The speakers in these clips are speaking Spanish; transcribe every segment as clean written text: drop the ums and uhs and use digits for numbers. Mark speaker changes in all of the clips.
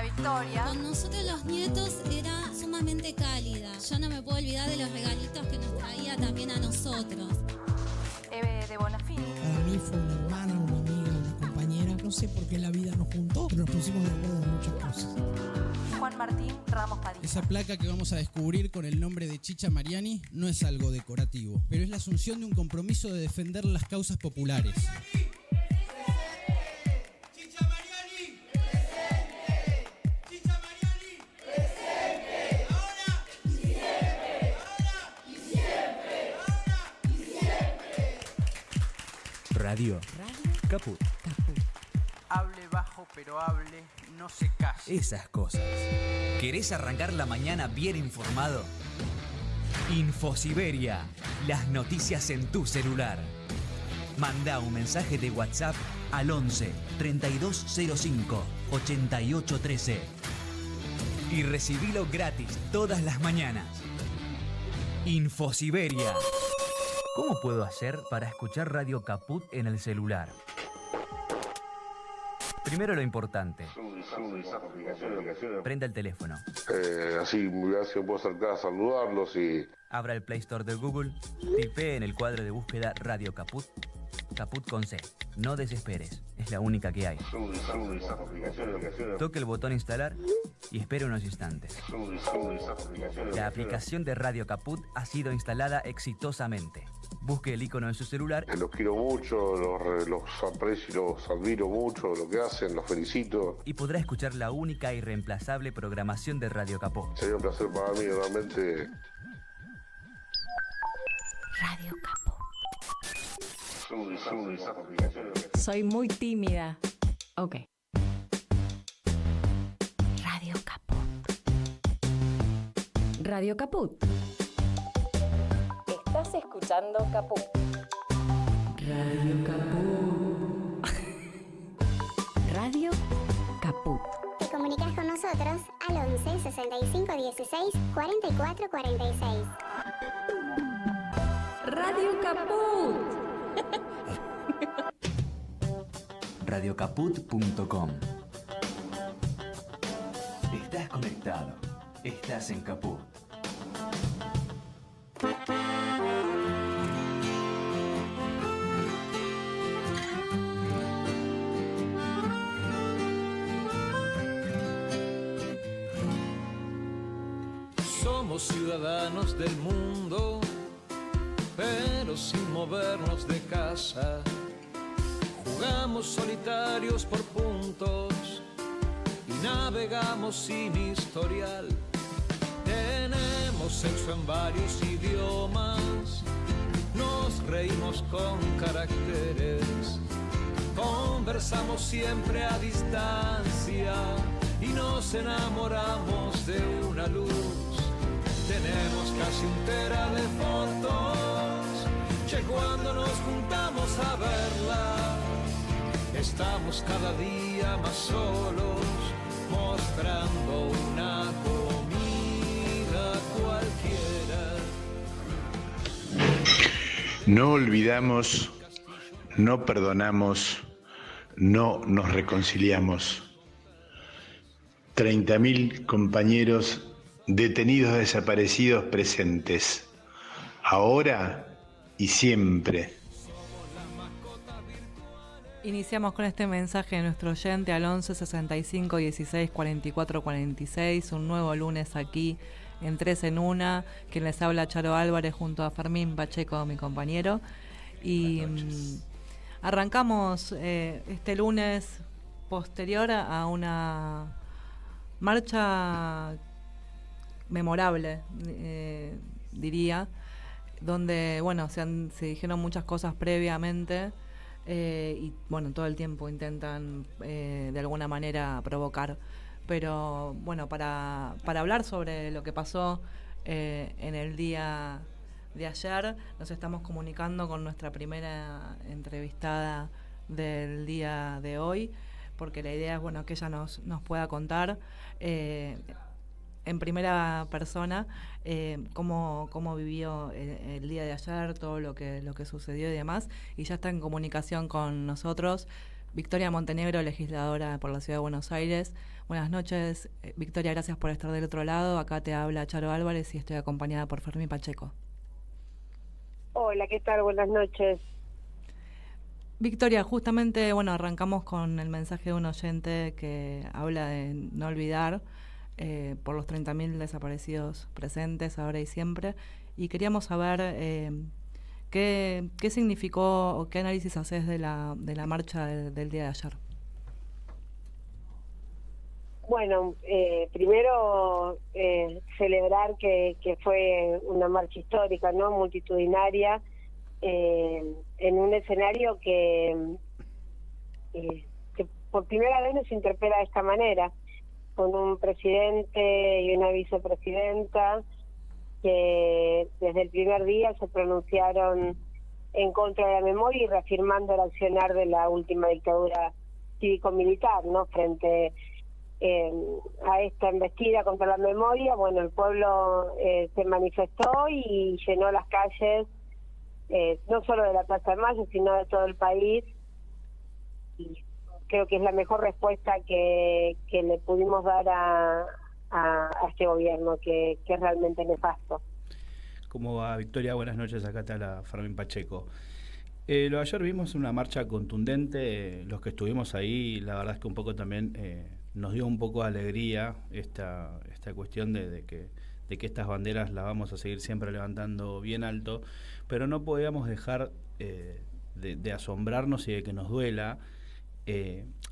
Speaker 1: La Victoria.
Speaker 2: Con nosotros los nietos era sumamente cálida. Yo no me puedo olvidar de los regalitos que nos traía también a nosotros.
Speaker 1: Eve de Bonafini.
Speaker 3: Para mí fue una hermana, una amiga, una compañera. No sé por qué la vida nos juntó, pero nos pusimos de acuerdo en muchas cosas.
Speaker 1: Juan Martín Ramos Padilla.
Speaker 4: Esa placa que vamos a descubrir con el nombre de Chicha Mariani no es algo decorativo, pero es la asunción de un compromiso de defender las causas populares.
Speaker 5: ¡Chicha Mariani! ¡Presente! ¡Chicha Mariani! ¡Presente! ¡Ahora! ¡Y siempre! ¡Ahora! ¡Y siempre! ¡Ahora! ¡Y siempre!
Speaker 6: Radio Caput.
Speaker 7: Hable bajo, pero hable, no se calle.
Speaker 6: Esas cosas.
Speaker 8: ¿Querés arrancar la mañana bien informado? Infosiberia, las noticias en tu celular. Manda un mensaje de WhatsApp al 11 3205 8813 y recibilo gratis todas las mañanas. Infosiberia. ¿Cómo puedo hacer para escuchar Radio Caput en el celular? Primero lo importante. Prenda el teléfono.
Speaker 9: Así puedo acercar a saludarlos y...
Speaker 8: Abra el Play Store de Google, tipee en el cuadro de búsqueda Radio Caput, Caput con C. No desesperes, es la única que hay. Toque el botón instalar y espere unos instantes. La aplicación de Radio Caput ha sido instalada exitosamente. Busque el icono en su celular.
Speaker 9: Los quiero mucho, los aprecio y los admiro mucho, lo que hacen, los felicito.
Speaker 8: Y podrá escuchar la única e irreemplazable programación de Radio Caput.
Speaker 9: Sería un placer para mí, realmente.
Speaker 2: Radio Caput.
Speaker 10: Soy muy tímida. Ok.
Speaker 2: Radio Caput.
Speaker 10: Radio Caput. Estás escuchando Caput. Radio Caput. Radio Caput.
Speaker 11: Te comunicas con nosotros al 11 65 16 44 46.
Speaker 10: Radio Caput.
Speaker 8: Radiocaput.com. Estás conectado. Estás en Caput.
Speaker 12: Somos ciudadanos del mundo, pero sin movernos de casa. Jugamos solitarios por puntos y navegamos sin historial. Tenemos sexo en varios idiomas, nos reímos con caracteres, conversamos siempre a distancia y nos enamoramos de una luz. Tenemos casi 1 tera de fotos, che, cuando nos juntamos a verla, estamos cada día más solos, mostrando una comida cualquiera.
Speaker 13: No olvidamos, no perdonamos, no nos reconciliamos. 30.000 compañeros detenidos, desaparecidos, presentes, ahora y siempre.
Speaker 14: Iniciamos con este mensaje de nuestro oyente al 11 65 16 44 46, un nuevo lunes aquí en 3 en 1, quien les habla Charo Álvarez junto a Fermín Pacheco, mi compañero, y arrancamos este lunes posterior a una marcha memorable, diría, donde bueno se dijeron muchas cosas previamente y bueno, todo el tiempo intentan de alguna manera provocar, pero bueno, para hablar sobre lo que pasó en el día de ayer, nos estamos comunicando con nuestra primera entrevistada del día de hoy, porque la idea es bueno que ella nos pueda contar en primera persona cómo vivió el día de ayer, todo lo que sucedió y demás, y ya está en comunicación con nosotros Victoria Montenegro, legisladora por la Ciudad de Buenos Aires. Buenas noches, Victoria, gracias por estar del otro lado. Acá te habla Charo Álvarez y estoy acompañada por Fermín Pacheco.
Speaker 15: Hola, ¿qué tal? Buenas noches.
Speaker 14: Victoria, justamente, bueno, arrancamos con el mensaje de un oyente que habla de no olvidar por los 30.000 desaparecidos presentes ahora y siempre, y queríamos saber ¿qué significó o qué análisis haces de la marcha del día de ayer?
Speaker 15: Bueno, primero celebrar que fue una marcha histórica, ¿no? Multitudinaria, en un escenario que por primera vez nos interpela de esta manera, con un presidente y una vicepresidenta que desde el primer día se pronunciaron en contra de la memoria y reafirmando el accionar de la última dictadura cívico-militar, ¿no? Frente a esta embestida contra la memoria, bueno, el pueblo se manifestó y llenó las calles, no solo de la Plaza de Mayo, sino de todo el país, y creo que es la mejor respuesta que le pudimos dar a este gobierno, que es realmente nefasto.
Speaker 16: ¿Cómo va, Victoria? Buenas noches, acá está la Fermín Pacheco. Lo de ayer vimos una marcha contundente, los que estuvimos ahí, la verdad es que un poco también nos dio un poco de alegría esta cuestión de que estas banderas las vamos a seguir siempre levantando bien alto, pero no podíamos dejar de asombrarnos y de que nos duela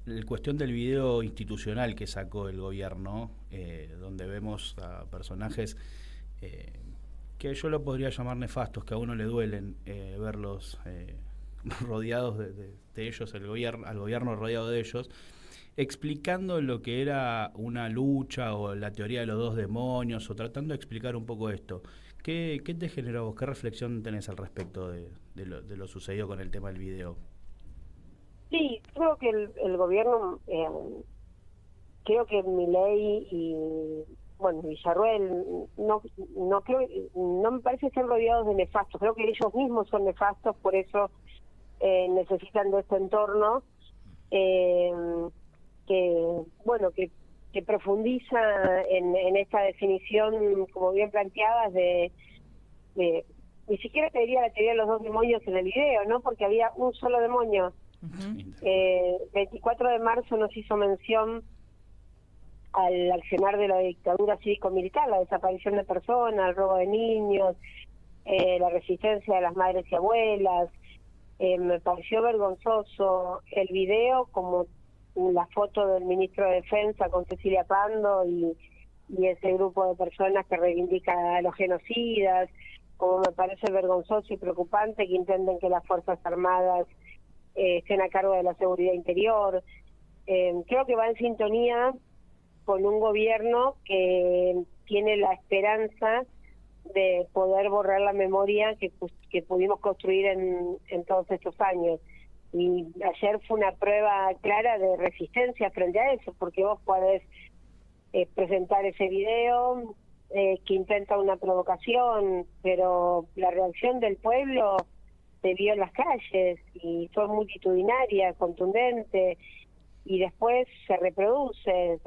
Speaker 16: la cuestión del video institucional que sacó el gobierno, donde vemos a personajes que yo lo podría llamar nefastos, que a uno le duelen verlos rodeados de ellos, al gobierno rodeado de ellos, explicando lo que era una lucha o la teoría de los dos demonios, o tratando de explicar un poco esto. ¿Qué te generó vos? ¿Qué reflexión tenés al respecto de lo sucedido con el tema del video?
Speaker 15: Sí, creo que el gobierno, creo que Milei y Villarruel, no me parece ser rodeados de nefastos, creo que ellos mismos son nefastos, por eso necesitan de este entorno que profundiza en esta definición, como bien planteabas, de ni siquiera te diría la teoría de los dos demonios en el video, ¿no? Porque había un solo demonio. 24 de marzo nos hizo mención al accionar de la dictadura cívico-militar, la desaparición de personas, el robo de niños, la resistencia de las madres y abuelas. Me pareció vergonzoso el video, como la foto del ministro de Defensa con Cecilia Pando y ese grupo de personas que reivindica a los genocidas, como me parece vergonzoso y preocupante que intenten que las Fuerzas Armadas estén a cargo de la seguridad interior. Creo que va en sintonía con un gobierno que tiene la esperanza de poder borrar la memoria que pudimos construir en todos estos años. Y ayer fue una prueba clara de resistencia frente a eso, porque vos podés presentar ese video que intenta una provocación, pero la reacción del pueblo se vio en las calles y fue multitudinaria, contundente, y después se reproduce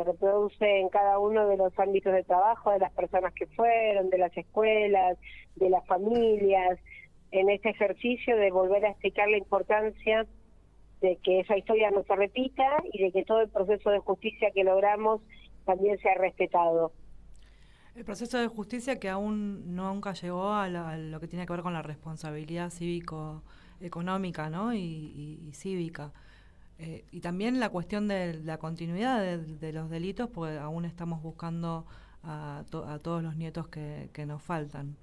Speaker 15: en cada uno de los ámbitos de trabajo de las personas que fueron, de las escuelas, de las familias, en este ejercicio de volver a explicar la importancia de que esa historia no se repita y de que todo el proceso de justicia que logramos también sea respetado.
Speaker 14: El proceso de justicia que aún nunca llegó a lo que tiene que ver con la responsabilidad cívico-económica, ¿no? y cívica. Y también la cuestión de la continuidad de los delitos, porque aún estamos buscando a todos los nietos que nos faltan.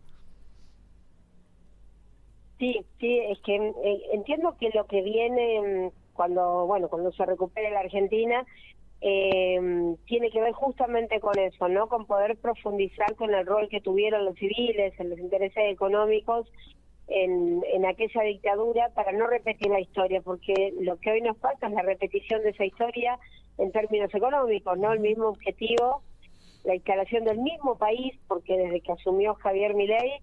Speaker 15: Sí, es que entiendo que lo que viene cuando se recupere la Argentina tiene que ver justamente con eso, ¿no? Con poder profundizar con el rol que tuvieron los civiles, en los intereses económicos en aquella dictadura, para no repetir la historia, porque lo que hoy nos pasa es la repetición de esa historia en términos económicos, ¿no? El mismo objetivo, la instalación del mismo país, porque desde que asumió Javier Milei,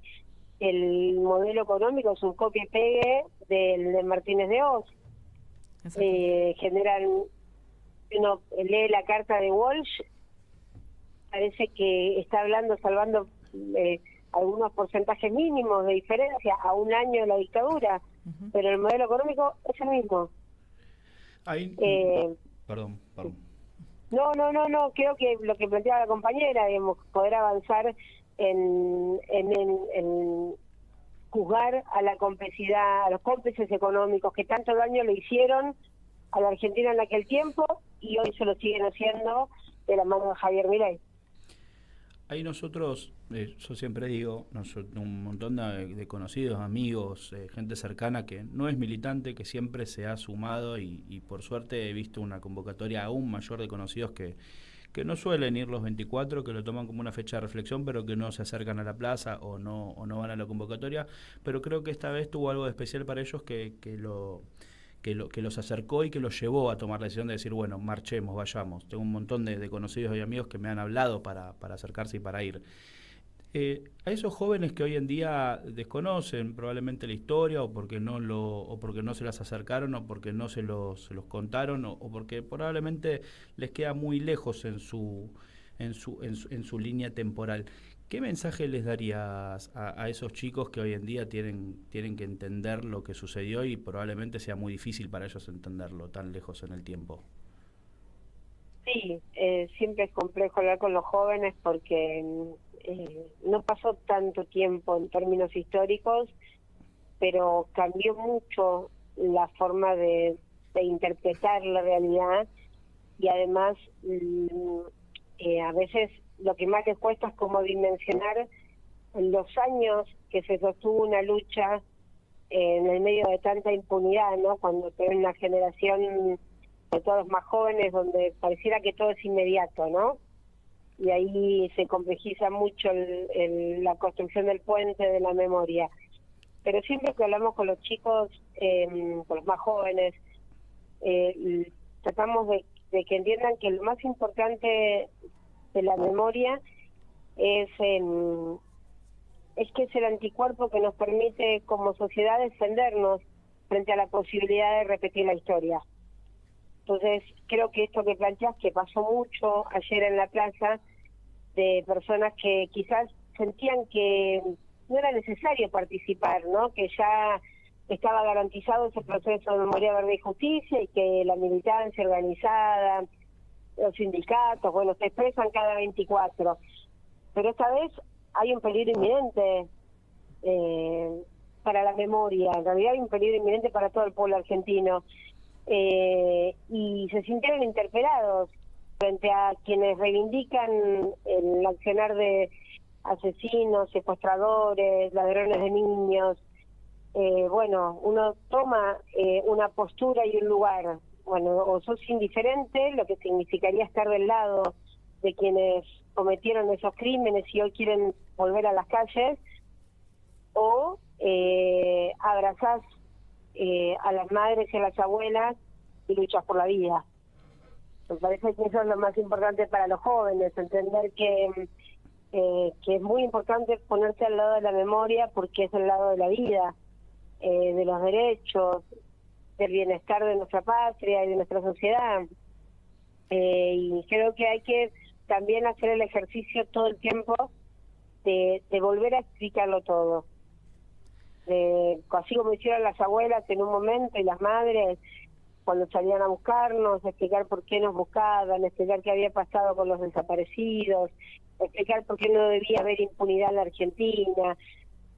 Speaker 15: el modelo económico es un copia y pegue del de Martínez de Oz. generan, uno lee la carta de Walsh, parece que está salvando algunos porcentajes mínimos de diferencia a un año de la dictadura, pero el modelo económico es el mismo.
Speaker 16: Perdón.
Speaker 15: No, creo que lo que planteaba la compañera, digamos, poder avanzar en juzgar a la complicidad, a los cómplices económicos que tanto daño le hicieron a la Argentina en aquel tiempo y hoy se lo siguen haciendo de la mano de Javier Milei.
Speaker 16: Ahí nosotros, yo siempre digo, un montón de conocidos, amigos, gente cercana que no es militante, que siempre se ha sumado y por suerte he visto una convocatoria aún mayor de conocidos que no suelen ir los 24, que lo toman como una fecha de reflexión, pero que no se acercan a la plaza o no van a la convocatoria, pero creo que esta vez tuvo algo de especial para ellos que los acercó y que los llevó a tomar la decisión de decir, bueno, marchemos, vayamos. Tengo un montón de conocidos y amigos que me han hablado para acercarse y para ir. A esos jóvenes que hoy en día desconocen probablemente la historia o porque no se las acercaron o porque no se los contaron o porque probablemente les queda muy lejos en su línea temporal. ¿Qué mensaje les darías a esos chicos que hoy en día tienen que entender lo que sucedió y probablemente sea muy difícil para ellos entenderlo tan lejos en el tiempo?
Speaker 15: Sí, siempre es complejo hablar con los jóvenes porque no pasó tanto tiempo en términos históricos, pero cambió mucho la forma de interpretar la realidad y además a veces lo que más les cuesta es cómo dimensionar los años que se sostuvo una lucha en el medio de tanta impunidad, ¿no? Cuando tenés una generación de todos más jóvenes donde pareciera que todo es inmediato, ¿no? Y ahí se complejiza mucho la construcción del puente de la memoria. Pero siempre que hablamos con los chicos, con los más jóvenes, tratamos de que entiendan que lo más importante de la memoria es que es el anticuerpo que nos permite como sociedad defendernos frente a la posibilidad de repetir la historia. Entonces, creo que esto que planteás, que pasó mucho ayer en la plaza, de personas que quizás sentían que no era necesario participar, ¿no? Que ya estaba garantizado ese proceso de memoria, verdad y justicia y que la militancia organizada, los sindicatos, bueno, se expresan cada 24. Pero esta vez hay un peligro inminente para la memoria, en realidad hay un peligro inminente para todo el pueblo argentino. Y se sintieron interpelados frente a quienes reivindican el accionar de asesinos, secuestradores, ladrones de niños. Bueno, uno toma una postura y un lugar. Bueno, o sos indiferente, lo que significaría estar del lado de quienes cometieron esos crímenes y hoy quieren volver a las calles, o abrazás a las madres y a las abuelas y luchas por la vida. Me parece que eso es lo más importante para los jóvenes, entender que es muy importante ponerse al lado de la memoria porque es el lado de la vida, de los derechos, del bienestar de nuestra patria y de nuestra sociedad. Y creo que hay que también hacer el ejercicio todo el tiempo de volver a explicarlo todo. Así como hicieron las abuelas en un momento y las madres cuando salían a buscarnos, explicar por qué nos buscaban, explicar qué había pasado con los desaparecidos, explicar por qué no debía haber impunidad en la Argentina.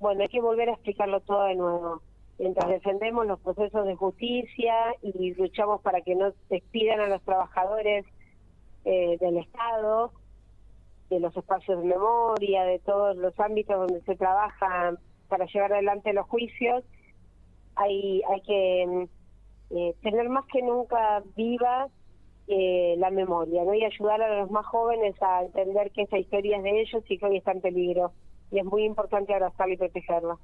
Speaker 15: Bueno, hay que volver a explicarlo todo de nuevo. Mientras defendemos los procesos de justicia y luchamos para que no despidan a los trabajadores del Estado, de los espacios de memoria, de todos los ámbitos donde se trabaja para llevar adelante los juicios, hay que tener más que nunca viva la memoria, ¿no? Y ayudar a los más jóvenes a entender que esa historia es de ellos y que hoy está en peligro. Y es muy importante abrazarla y protegerla.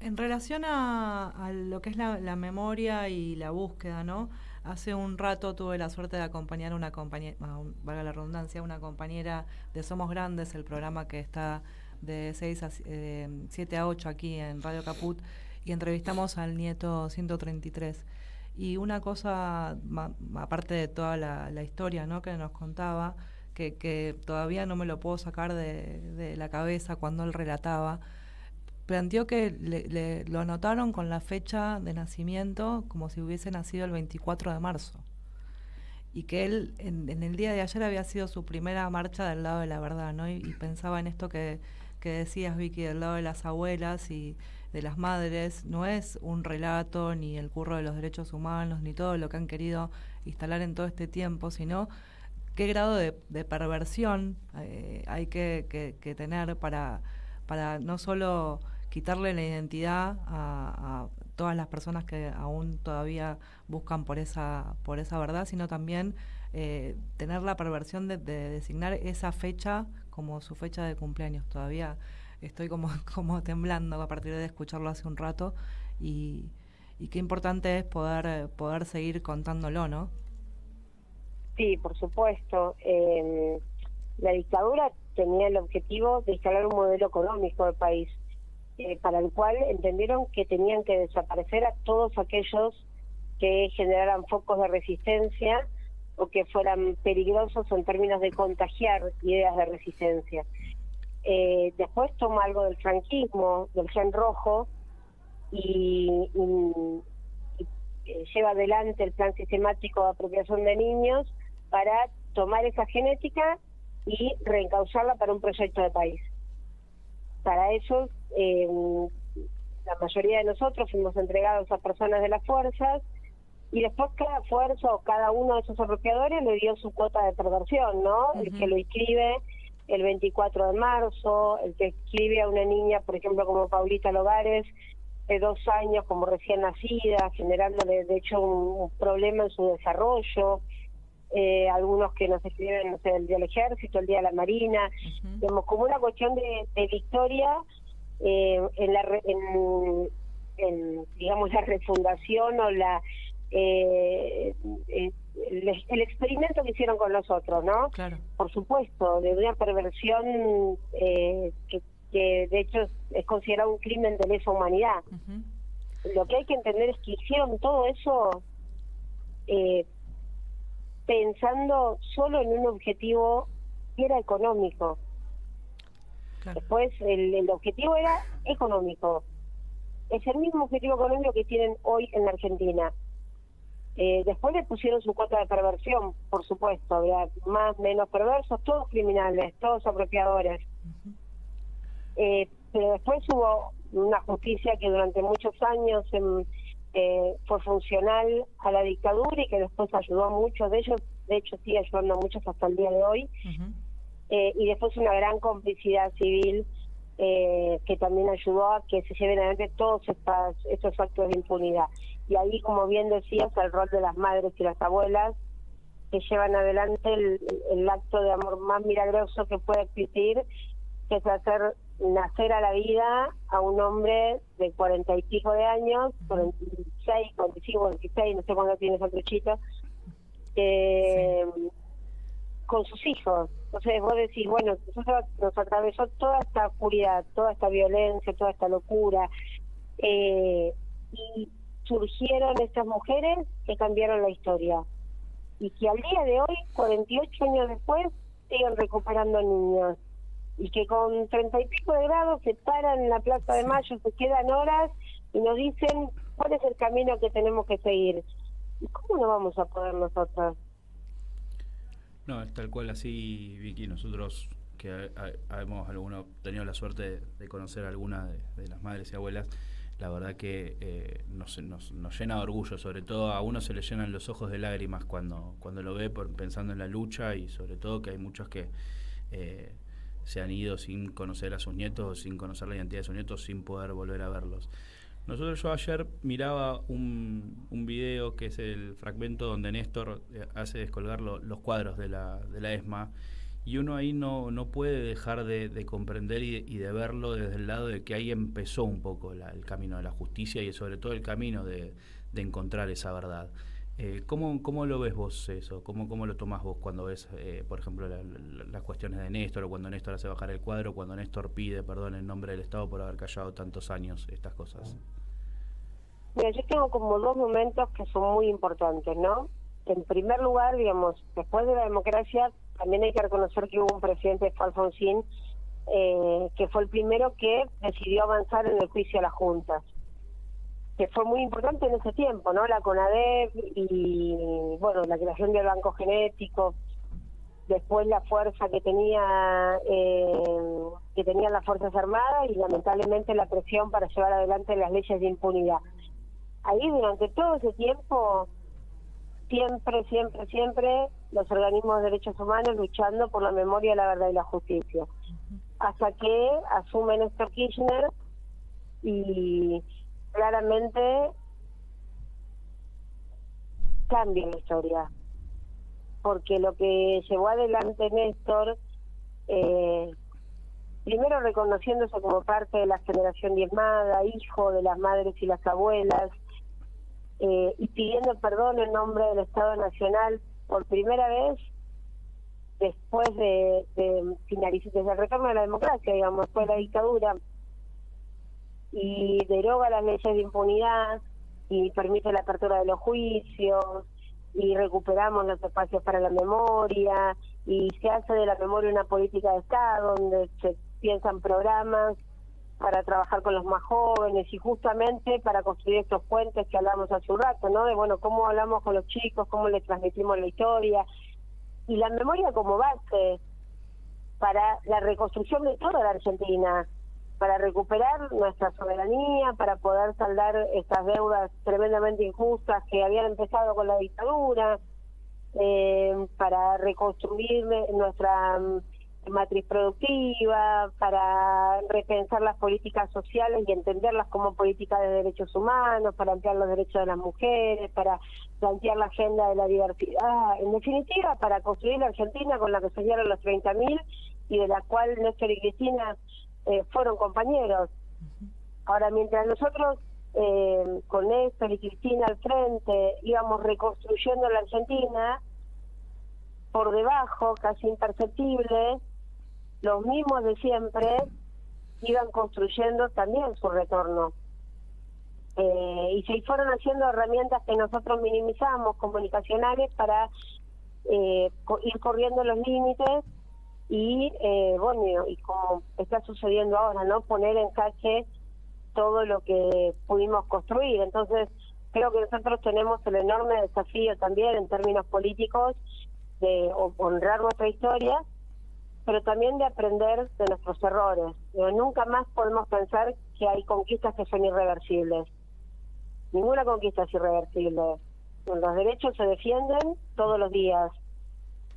Speaker 14: En relación a lo que es la memoria y la búsqueda, ¿no? Hace un rato tuve la suerte de acompañar una compañera, valga la redundancia, una compañera de Somos Grandes, el programa que está de 7 a 8 aquí en Radio Caput, y entrevistamos al nieto 133. Y una cosa, aparte de toda la historia, ¿no?, que nos contaba, que todavía no me lo puedo sacar de la cabeza cuando él relataba, planteó que lo anotaron con la fecha de nacimiento como si hubiese nacido el 24 de marzo. Y que él, en el día de ayer, había sido su primera marcha del lado de la verdad, ¿no? Y pensaba en esto que decías, Vicky, del lado de las abuelas y de las madres. No es un relato, ni el curro de los derechos humanos, ni todo lo que han querido instalar en todo este tiempo, sino qué grado de perversión hay que tener para no solo quitarle la identidad a todas las personas que aún todavía buscan por esa verdad, sino también tener la perversión de designar esa fecha como su fecha de cumpleaños. Todavía estoy como temblando a partir de escucharlo hace un rato, y qué importante es poder seguir contándolo, ¿no?
Speaker 15: Sí, por supuesto. La dictadura tenía el objetivo de instalar un modelo económico del país, para el cual entendieron que tenían que desaparecer a todos aquellos que generaran focos de resistencia o que fueran peligrosos en términos de contagiar ideas de resistencia. Después toma algo del franquismo, del gen rojo, y lleva adelante el plan sistemático de apropiación de niños para tomar esa genética y reencauzarla para un proyecto de país. Para eso, la mayoría de nosotros fuimos entregados a personas de las fuerzas, y después cada fuerza o cada uno de esos apropiadores le dio su cuota de perversión, ¿no? Uh-huh. El que lo inscribe el 24 de marzo, el que inscribe a una niña, por ejemplo, como Paulita Logares, de 2 años, como recién nacida, generándole, de hecho, un problema en su desarrollo. Algunos que nos escriben, no sé, el día del ejército, el día de la marina, digamos, como una cuestión de victoria digamos, la refundación o el experimento que hicieron con nosotros, ¿no?
Speaker 14: Claro.
Speaker 15: Por supuesto, de una perversión que de hecho es considerado un crimen de lesa humanidad. Uh-huh. Lo que hay que entender es que hicieron todo eso pensando solo en un objetivo que era económico. Claro. Después el objetivo era económico. Es el mismo objetivo económico que tienen hoy en la Argentina. Después le pusieron su cuota de perversión, por supuesto, había más, menos perversos, todos criminales, todos apropiadores. Uh-huh. Pero después hubo una justicia que durante muchos años fue funcional a la dictadura y que después ayudó a muchos de ellos, de hecho sigue ayudando a muchos hasta el día de hoy. Uh-huh. Y después una gran complicidad civil que también ayudó a que se lleven adelante todos estos actos de impunidad. Y ahí, como bien decías, el rol de las madres y las abuelas que llevan adelante el acto de amor más milagroso que puede existir, que es hacer nacer a la vida a un hombre de 40 y pico de años, 46, 45, 46, no sé cuándo tiene ese truchito, con sus hijos. Entonces vos decís, bueno, nosotros nos atravesó toda esta oscuridad, toda esta violencia, toda esta locura, y surgieron estas mujeres que cambiaron la historia, y que al día de hoy, 48 años después, siguen recuperando niños, y que con 30 y pico de grados se paran en la Plaza de Mayo, se quedan horas y nos dicen cuál es el camino que tenemos que seguir. ¿Y cómo no vamos a poder nosotros?
Speaker 16: No, es tal cual así, Vicky. Nosotros que hemos tenido la suerte de conocer a algunas de las madres y abuelas, la verdad que nos llena de orgullo. Sobre todo a uno se le llenan los ojos de lágrimas cuando lo ve pensando en la lucha, y sobre todo que hay muchos que se han ido sin conocer a sus nietos, sin conocer la identidad de sus nietos, sin poder volver a verlos. Yo ayer miraba un video que es el fragmento donde Néstor hace descolgar los cuadros de la ESMA, y uno ahí no puede dejar de comprender y de verlo desde el lado de que ahí empezó un poco el camino de la justicia, y sobre todo el camino de encontrar esa verdad. ¿Cómo lo ves vos eso? ¿Cómo lo tomás vos cuando ves, por ejemplo, las cuestiones de Néstor, o cuando Néstor hace bajar el cuadro, cuando Néstor pide perdón en nombre del Estado por haber callado tantos años estas cosas?
Speaker 15: Mira, yo tengo como dos momentos que son muy importantes, ¿no? En primer lugar, digamos, después de la democracia, también hay que reconocer que hubo un presidente, Alfonsín, que fue el primero que decidió avanzar en el juicio a las juntas, que fue muy importante en ese tiempo, ¿no? La CONADEP y, bueno, la creación del banco genético, después la fuerza que tenían las Fuerzas Armadas y lamentablemente la presión para llevar adelante las leyes de impunidad. Ahí durante todo ese tiempo, siempre los organismos de derechos humanos luchando por la memoria, la verdad y la justicia. Hasta que asume Néstor Kirchner y claramente cambia la historia. Porque lo que llevó adelante Néstor, primero reconociéndose como parte de la generación diezmada, hijo de las madres y las abuelas, y pidiendo perdón en nombre del Estado Nacional por primera vez después de finalizar, desde el retorno de la democracia, digamos, después de la dictadura, y deroga las leyes de impunidad y permite la apertura de los juicios y recuperamos los espacios para la memoria y se hace de la memoria una política de Estado donde se piensan programas para trabajar con los más jóvenes y justamente para construir estos puentes que hablamos hace un rato, ¿no? De, bueno, cómo hablamos con los chicos, cómo les transmitimos la historia y la memoria como base para la reconstrucción de toda la Argentina, para recuperar nuestra soberanía, para poder saldar estas deudas tremendamente injustas que habían empezado con la dictadura, para reconstruir nuestra matriz productiva, para repensar las políticas sociales y entenderlas como políticas de derechos humanos, para ampliar los derechos de las mujeres, para plantear la agenda de la diversidad, en definitiva, para construir la Argentina con la que soñaron los 30.000 y de la cual Néstor y Cristina fueron compañeros. Ahora, mientras nosotros con Néstor y Cristina al frente íbamos reconstruyendo la Argentina, por debajo, casi imperceptible, los mismos de siempre iban construyendo también su retorno. Y se fueron haciendo herramientas que nosotros minimizamos, comunicacionales, para ir corriendo los límites y, bueno, y como está sucediendo ahora, ¿no? Poner en jaque todo lo que pudimos construir. Entonces, creo que nosotros tenemos el enorme desafío también en términos políticos de honrar nuestra historia, pero también de aprender de nuestros errores. Nunca más podemos pensar que hay conquistas que son irreversibles. Ninguna conquista es irreversible. Los derechos se defienden todos los días.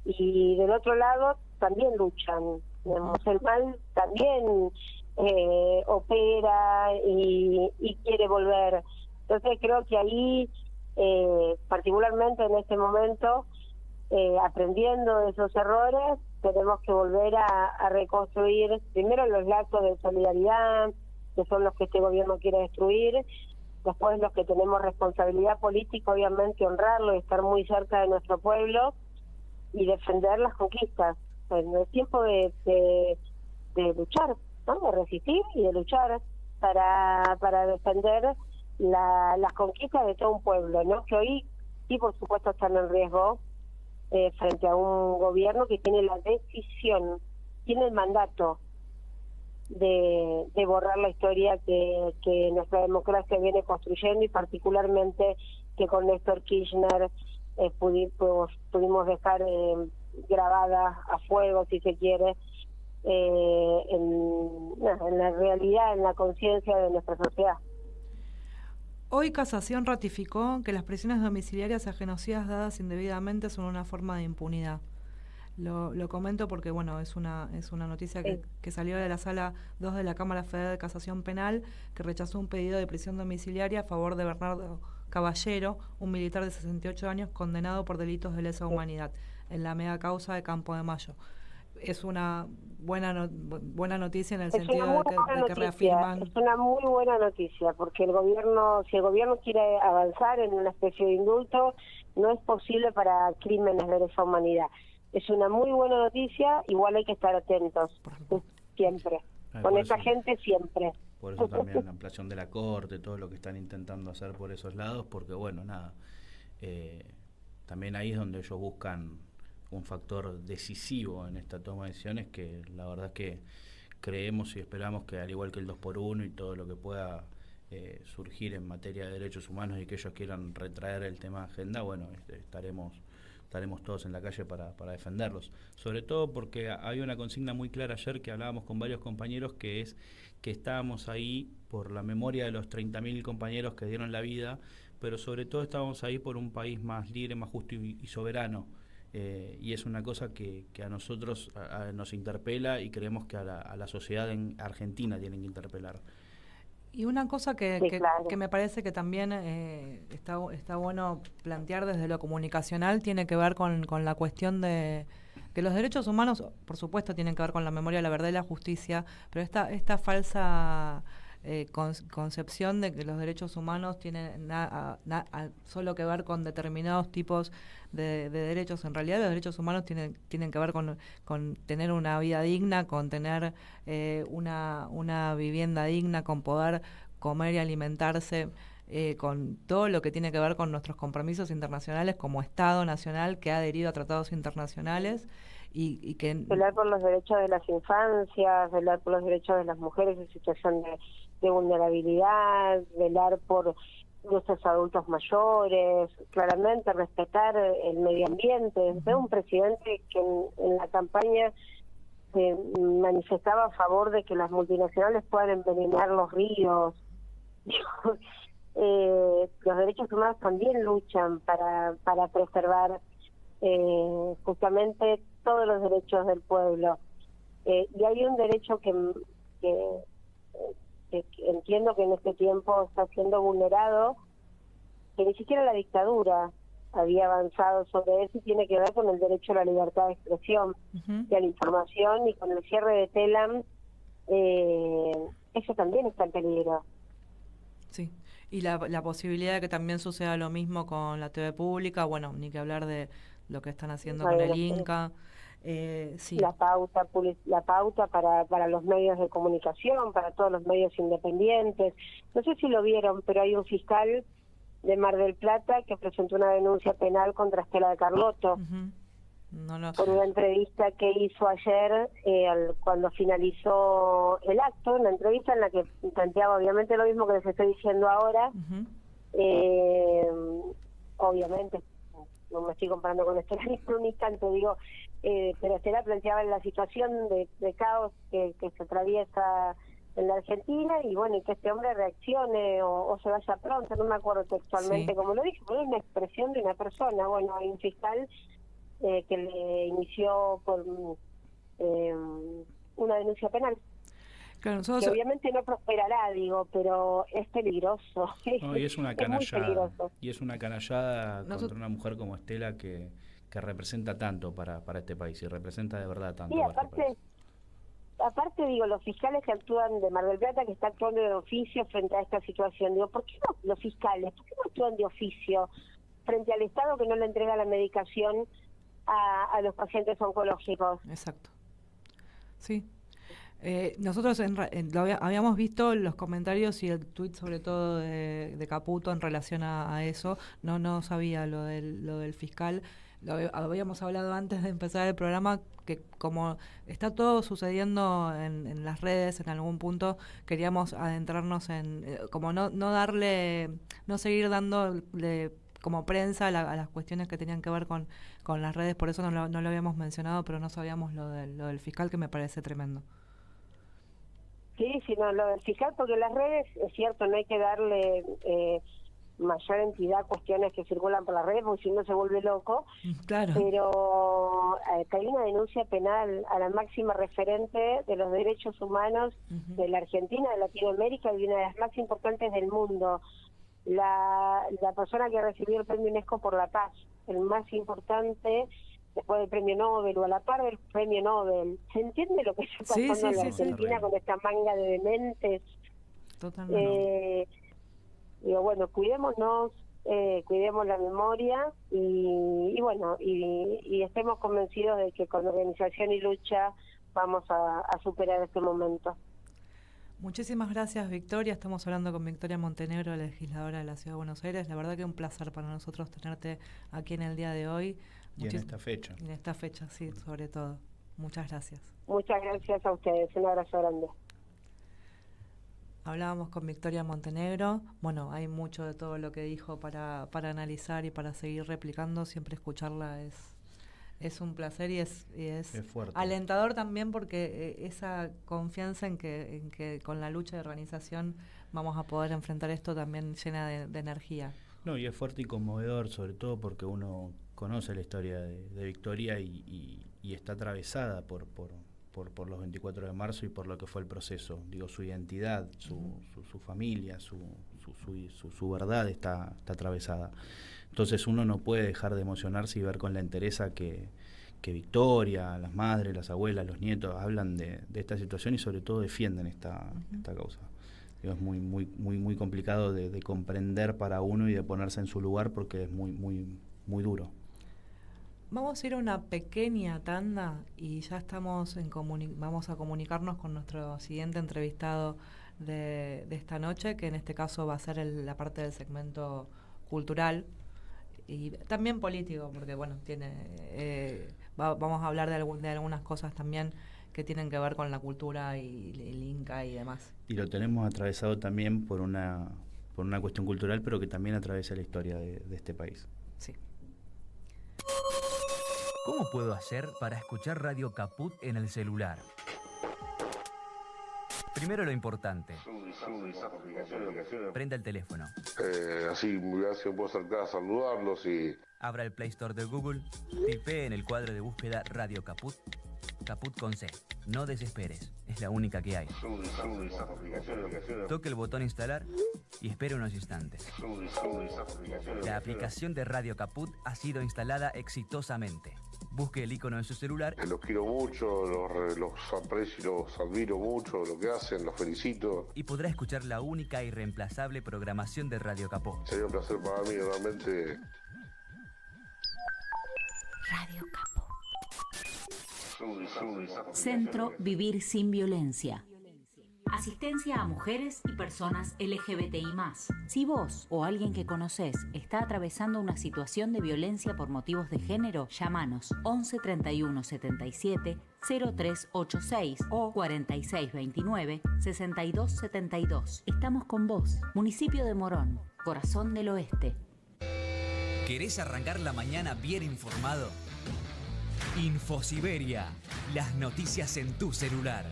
Speaker 15: Y del otro lado también luchan. El mal también opera y quiere volver. Entonces creo que ahí, particularmente en este momento, aprendiendo de esos errores, tenemos que volver a reconstruir primero los lazos de solidaridad, que son los que este gobierno quiere destruir, después los que tenemos responsabilidad política, obviamente honrarlo y estar muy cerca de nuestro pueblo y defender las conquistas. Es tiempo de luchar, ¿no? De resistir y de luchar para defender las conquistas de todo un pueblo, ¿no? Que hoy sí, por supuesto, están en riesgo frente a un gobierno que tiene la decisión, tiene el mandato de borrar la historia que nuestra democracia viene construyendo y particularmente que con Néstor Kirchner pudimos dejar grabada a fuego, si se quiere, en la realidad, en la conciencia de nuestra sociedad.
Speaker 14: Hoy Casación ratificó que las prisiones domiciliarias a genocidas dadas indebidamente son una forma de impunidad. Lo comento porque, bueno, es una noticia que salió de la Sala 2 de la Cámara Federal de Casación Penal, que rechazó un pedido de prisión domiciliaria a favor de Bernardo Caballero, un militar de 68 años condenado por delitos de lesa humanidad en la mega causa de Campo de Mayo. Es una buena noticia en el sentido de que reafirman.
Speaker 15: Es una muy buena noticia, porque el gobierno, si el gobierno quiere avanzar en una especie de indulto, no es posible para crímenes de lesa humanidad. Es una muy buena noticia, igual hay que estar atentos, siempre, con esa gente siempre.
Speaker 16: por eso también la ampliación de la corte, todo lo que están intentando hacer por esos lados, porque bueno, nada, también ahí es donde ellos buscan un factor decisivo en esta toma de decisiones, que la verdad es que creemos y esperamos que, al igual que el 2x1 y todo lo que pueda surgir en materia de derechos humanos y que ellos quieran retraer el tema de agenda, bueno, estaremos todos en la calle para defenderlos. Sobre todo porque hay una consigna muy clara ayer que hablábamos con varios compañeros, que es que estábamos ahí por la memoria de los 30.000 compañeros que dieron la vida, pero sobre todo estábamos ahí por un país más libre, más justo y soberano. Y es una cosa que a nosotros nos interpela, y creemos que a la sociedad en Argentina tienen que interpelar.
Speaker 14: Y una cosa que me parece que también está bueno plantear desde lo comunicacional tiene que ver con la cuestión de que los derechos humanos, por supuesto, tienen que ver con la memoria, la verdad y la justicia, pero esta falsa concepción de que los derechos humanos tienen solo que ver con determinados tipos de derechos. En realidad los derechos humanos tienen que ver con tener una vida digna, con tener una vivienda digna, con poder comer y alimentarse, con todo lo que tiene que ver con nuestros compromisos internacionales como Estado nacional que ha adherido a tratados internacionales. Y que
Speaker 15: velar por los derechos de las infancias, velar por los derechos de las mujeres en situación de vulnerabilidad, velar por nuestros adultos mayores, claramente respetar el medio ambiente. Veo un presidente que en la campaña manifestaba a favor de que las multinacionales puedan envenenar los ríos. Los derechos humanos también luchan para preservar justamente todos los derechos del pueblo, y hay un derecho que entiendo que en este tiempo está siendo vulnerado, que ni siquiera la dictadura había avanzado sobre eso, y tiene que ver con el derecho a la libertad de expresión y a la información, y con el cierre de Telam eso también está en peligro.
Speaker 14: Sí, y la posibilidad de que también suceda lo mismo con la TV pública, bueno, ni que hablar de lo que están haciendo con el Inca. Sí. La pauta para los medios de comunicación, para todos los medios independientes. No sé si lo vieron, pero hay un fiscal de Mar del Plata que presentó una denuncia penal contra Estela de Carlotto por una entrevista que hizo ayer cuando finalizó el acto, una entrevista en la que planteaba obviamente lo mismo que les estoy diciendo ahora. Obviamente no me estoy comparando con Estela ni por un instante, digo, pero Estela planteaba la situación de caos que se atraviesa en la Argentina, y bueno, y que este hombre reaccione o se vaya pronto, no me acuerdo textualmente cómo lo dijo, pero es una expresión de una persona. Bueno, hay un fiscal que le inició por una denuncia penal. Claro, que obviamente no prosperará, digo, pero es peligroso.
Speaker 16: No, y es una canallada.
Speaker 15: Muy peligroso.
Speaker 16: Y es una canallada contra una mujer como Estela que representa tanto para este país, y representa de verdad tanto.
Speaker 15: Sí,
Speaker 16: para este país.
Speaker 15: Aparte, digo, los fiscales que actúan de Mar del Plata, que está actuando de oficio frente a esta situación, digo, ¿por qué no los fiscales? ¿Por qué no actúan de oficio frente al Estado que no le entrega la medicación a los pacientes oncológicos?
Speaker 14: Exacto. Sí. Nosotros habíamos visto los comentarios y el tuit sobre todo de Caputo en relación a eso. No sabía lo del fiscal. Lo habíamos hablado antes de empezar el programa, que como está todo sucediendo en las redes, en algún punto queríamos adentrarnos en como no seguir dándole como prensa a las cuestiones que tenían que ver con las redes. Por eso no lo habíamos mencionado, pero no sabíamos lo del fiscal, que me parece tremendo.
Speaker 15: Sí, sino lo del fiscal, porque las redes, es cierto, no hay que darle mayor entidad a cuestiones que circulan por las redes, porque si uno se vuelve loco.
Speaker 14: Claro.
Speaker 15: Pero hay una denuncia penal a la máxima referente de los derechos humanos de la Argentina, de Latinoamérica, y una de las más importantes del mundo. La persona que recibió el premio UNESCO por la paz, el más importante después del premio Nobel, o a la par del premio Nobel. ¿Se entiende lo que está pasando en la Argentina con esta manga de dementes?
Speaker 14: Totalmente.
Speaker 15: Digo, bueno, cuidémonos, cuidemos la memoria, y bueno, y estemos convencidos de que con organización y lucha vamos a superar este momento.
Speaker 14: Muchísimas gracias, Victoria. Estamos hablando con Victoria Montenegro, la legisladora de la Ciudad de Buenos Aires. La verdad que es un placer para nosotros tenerte aquí en el día de hoy.
Speaker 16: Y en esta fecha.
Speaker 14: En esta fecha, sí, sobre todo. Muchas gracias.
Speaker 15: Muchas gracias a ustedes. Un abrazo grande.
Speaker 14: Hablábamos con Victoria Montenegro. Bueno, hay mucho de todo lo que dijo para analizar y para seguir replicando. Siempre escucharla es un placer y es
Speaker 16: fuerte.
Speaker 14: Alentador también, porque esa confianza en que con la lucha de organización vamos a poder enfrentar esto también llena de energía.
Speaker 16: No, y es fuerte y conmovedor, sobre todo porque uno conoce la historia de Victoria y está atravesada por los 24 de marzo y por lo que fue el proceso. Digo, su identidad, su familia, su verdad está atravesada. Entonces uno no puede dejar de emocionarse y ver con la entereza que Victoria, las madres, las abuelas, los nietos hablan de esta situación y sobre todo defienden esta causa. Digo, es muy complicado de comprender para uno y de ponerse en su lugar porque es muy duro.
Speaker 14: Vamos a ir a una pequeña tanda y ya estamos vamos a comunicarnos con nuestro siguiente entrevistado de esta noche, que en este caso va a ser la parte del segmento cultural y también político, porque bueno, vamos a hablar de algunas cosas también que tienen que ver con la cultura y el Inca y demás.
Speaker 16: Y lo tenemos atravesado también por una cuestión cultural, pero que también atraviesa la historia de este país.
Speaker 14: Sí.
Speaker 8: ¿Cómo puedo hacer para escuchar Radio Caput en el celular? Primero lo importante. Prenda el teléfono.
Speaker 9: Así me puedo acercar a saludarlos y...
Speaker 8: Abra el Play Store de Google, tipee en el cuadro de búsqueda Radio Caput, Caput con C. No desesperes, es la única que hay. Toque el botón instalar y espere unos instantes. La aplicación de Radio Caput ha sido instalada exitosamente. Busque el icono en su celular.
Speaker 9: Los quiero mucho, los aprecio y los admiro mucho, lo que hacen, los felicito.
Speaker 8: Y podrá escuchar la única y reemplazable programación de Radio Caput.
Speaker 9: Sería un placer para mí, realmente.
Speaker 10: Radio Caput. Centro Vivir Sin Violencia. Asistencia a mujeres y personas LGBTI+. Si vos o alguien que conocés está atravesando una situación de violencia por motivos de género, llámanos 11 31 77 0386 o 46 29 62 72. Estamos con vos. Municipio de Morón, Corazón del Oeste.
Speaker 8: ¿Querés arrancar la mañana bien informado? Infosiberia, las noticias en tu celular.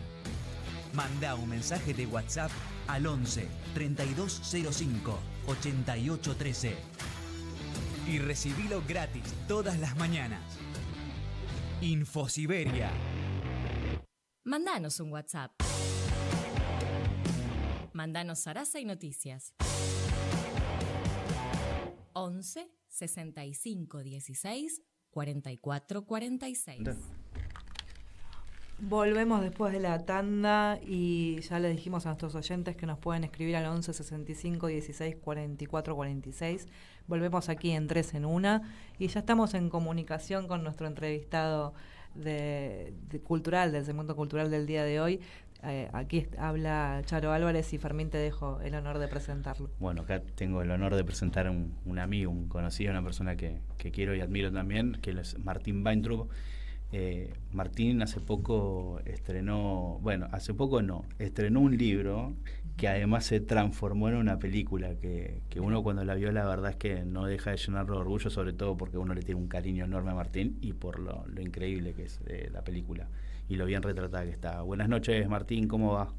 Speaker 8: Manda un mensaje de WhatsApp al 11 3205 8813 y recibilo gratis todas las mañanas. Infosiberia.
Speaker 17: Mandanos un WhatsApp. Mandanos Sarasa y Noticias. 11 65 16 44 46.
Speaker 14: Volvemos después de la tanda y ya le dijimos a nuestros oyentes que nos pueden escribir al 11 65 16 44 46. Volvemos aquí en 3 en 1 y ya estamos en comunicación con nuestro entrevistado cultural, del segmento cultural del día de hoy. Aquí habla Charo Álvarez y Fermín, te dejo el honor de presentarlo.
Speaker 16: Bueno, acá tengo el honor de presentar a un amigo, un conocido, una persona que quiero y admiro también, que es Martín Weintraub. Martín estrenó un libro que además se transformó en una película que uno cuando la vio la verdad es que no deja de llenarlo de orgullo, sobre todo porque uno le tiene un cariño enorme a Martín y por lo increíble que es la película y lo bien retratada que está. Buenas noches, Martín, ¿cómo va?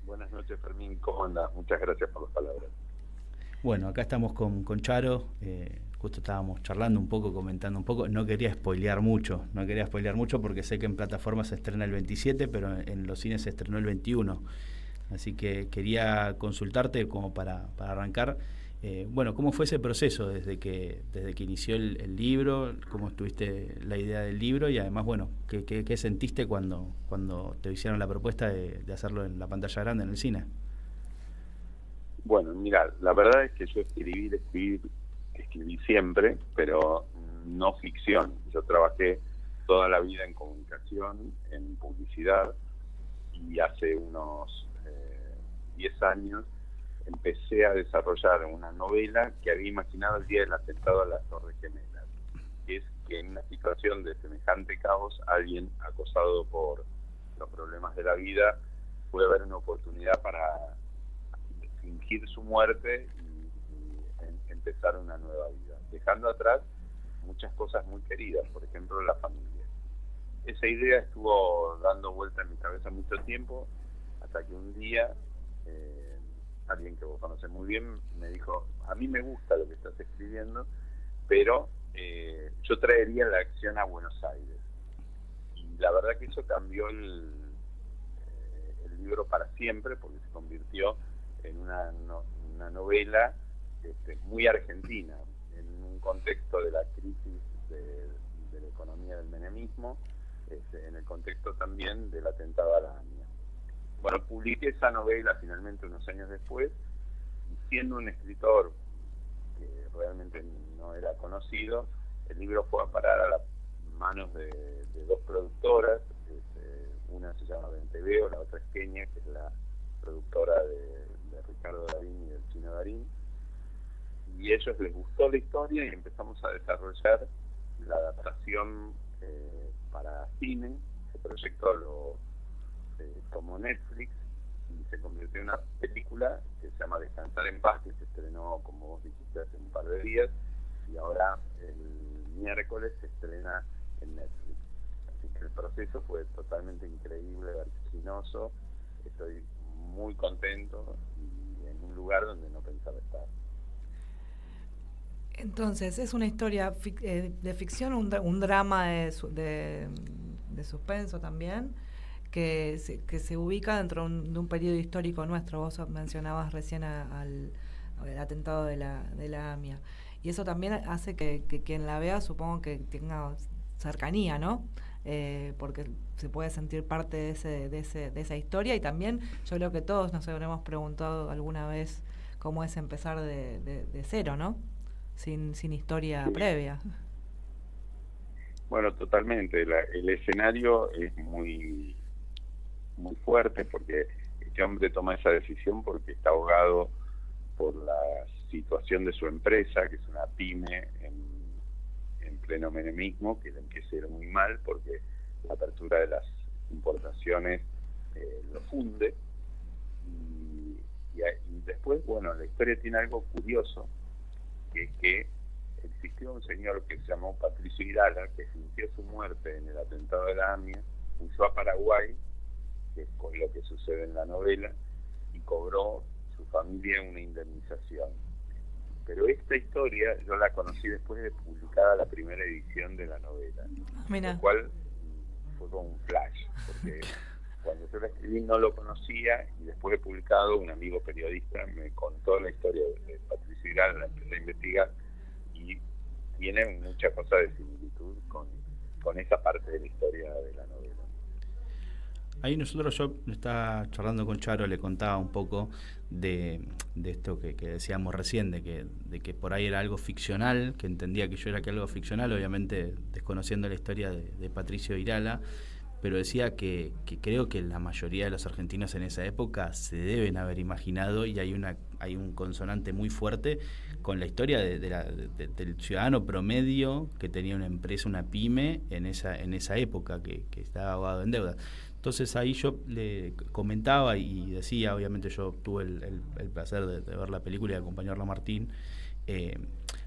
Speaker 18: Buenas noches, Fermín, ¿cómo andas? Muchas gracias por las palabras.
Speaker 16: Bueno, acá estamos con Charo, justo estábamos charlando un poco, comentando un poco. No quería spoilear mucho porque sé que en plataformas se estrena el 27, pero en los cines se estrenó el 21. Así que quería consultarte como para arrancar. ¿Cómo fue ese proceso desde que inició el libro? ¿Cómo tuviste la idea del libro? Y además, ¿qué sentiste cuando te hicieron la propuesta de hacerlo en la pantalla grande, en el cine?
Speaker 18: Bueno, mira, la verdad es que yo escribí siempre, pero no ficción. Yo trabajé toda la vida en comunicación, en publicidad, y hace unos 10 años, empecé a desarrollar una novela que había imaginado el día del atentado a las Torres Gemelas, que es que en una situación de semejante caos, alguien acosado por los problemas de la vida puede haber una oportunidad para fingir su muerte y empezar una nueva vida, dejando atrás muchas cosas muy queridas, por ejemplo la familia. Esa idea estuvo dando vuelta en mi cabeza mucho tiempo, hasta que un día alguien que vos conocés muy bien me dijo: a mí me gusta lo que estás escribiendo, pero yo traería la acción a Buenos Aires. Y la verdad que eso cambió el libro para siempre, porque se convirtió en una novela muy argentina, en un contexto de la crisis de la economía del menemismo, en el contexto también del atentado a la AMIA. Bueno, publiqué esa novela finalmente unos años después, y siendo un escritor que realmente no era conocido, el libro fue a parar a las manos de dos productoras, una se llama Venteveo, la otra es Kenia, que es la productora de Ricardo Darín y del Chino Darín, y a ellos les gustó la historia y empezamos a desarrollar la adaptación para cine. Ese proyecto lo tomó Netflix y se convirtió en una película que se llama Descansar en Paz, que se estrenó, como vos dijiste, hace un par de días, y ahora el miércoles se estrena en Netflix. Así que el proceso fue totalmente increíble, vertiginoso. Estoy muy contento y en un lugar donde no pensaba estar.
Speaker 14: Entonces, es una historia de ficción, un drama de suspenso también, que se ubica dentro de un periodo histórico nuestro. Vos mencionabas recién al atentado de la AMIA. Y eso también hace que quien la vea, supongo que tenga cercanía, ¿no? Porque se puede sentir parte de esa historia. Y también yo creo que todos nos habremos preguntado alguna vez cómo es empezar de cero, ¿no? Sin historia previa.
Speaker 18: Bueno, totalmente. El escenario es muy fuerte, porque este hombre toma esa decisión porque está ahogado por la situación de su empresa, que es una pyme en pleno menemismo, que le empieza a ir muy mal porque la apertura de las importaciones lo funde. Y después, bueno, la historia tiene algo curioso, que es que existió un señor que se llamó Patricio Irala, que fingió su muerte en el atentado de la AMIA, huyó a Paraguay, que es con lo que sucede en la novela, y cobró su familia una indemnización. Pero esta historia yo la conocí después de publicada la primera edición de la novela, lo cual fue como un flash, porque cuando yo la escribí no lo conocía, y después de publicado un amigo periodista me contó la historia de Patricio Irala, la empecé a investigar, y tiene muchas cosas de similitud con esa parte de la historia de la novela.
Speaker 16: Ahí yo estaba charlando con Charo, le contaba un poco de esto que decíamos recién, de que por ahí era algo ficcional, que entendía que yo era algo ficcional, obviamente desconociendo la historia de Patricio Irala, pero decía que creo que la mayoría de los argentinos en esa época se deben haber imaginado, y hay un consonante muy fuerte con la historia del ciudadano promedio que tenía una empresa, una pyme, en esa época, que estaba ahogado en deuda. Entonces ahí yo le comentaba y decía, obviamente yo tuve el placer de ver la película y de acompañarlo a Martín,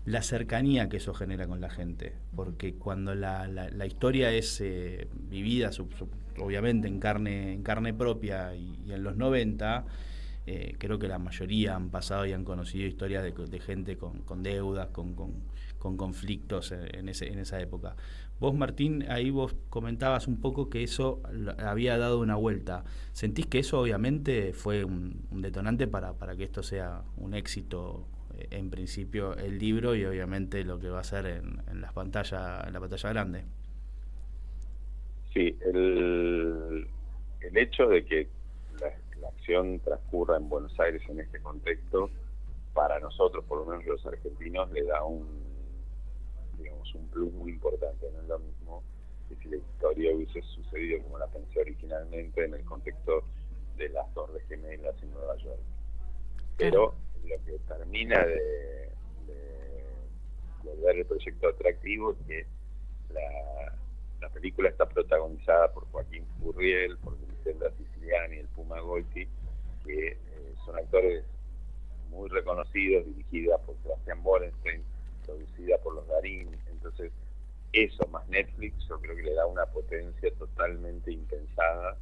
Speaker 16: la cercanía que eso genera con la gente, porque cuando la historia es vivida obviamente en carne propia y en los 90, creo que la mayoría han pasado y han conocido historias de gente con deudas, con conflictos en esa época. Vos, Martín, ahí vos comentabas un poco que eso había dado una vuelta. ¿Sentís que eso obviamente fue un detonante para que esto sea un éxito, en principio el libro, y obviamente lo que va a ser en la pantalla grande?
Speaker 18: Sí, el hecho de que la acción transcurra en Buenos Aires en este contexto, para nosotros, por lo menos los argentinos, le da un plus muy importante. No es lo mismo que si la historia hubiese sucedido como la pensé originalmente, en el contexto de las Torres Gemelas en Nueva York. Pero lo que termina de volver el proyecto atractivo es que la película está protagonizada por Joaquín Furriel, por Griselda Siciliani, el Puma Goiti, que son actores muy reconocidos, dirigida por Sebastián Borenstein, producida por los Darín. Entonces, eso más Netflix, yo creo que le da una potencia totalmente impensada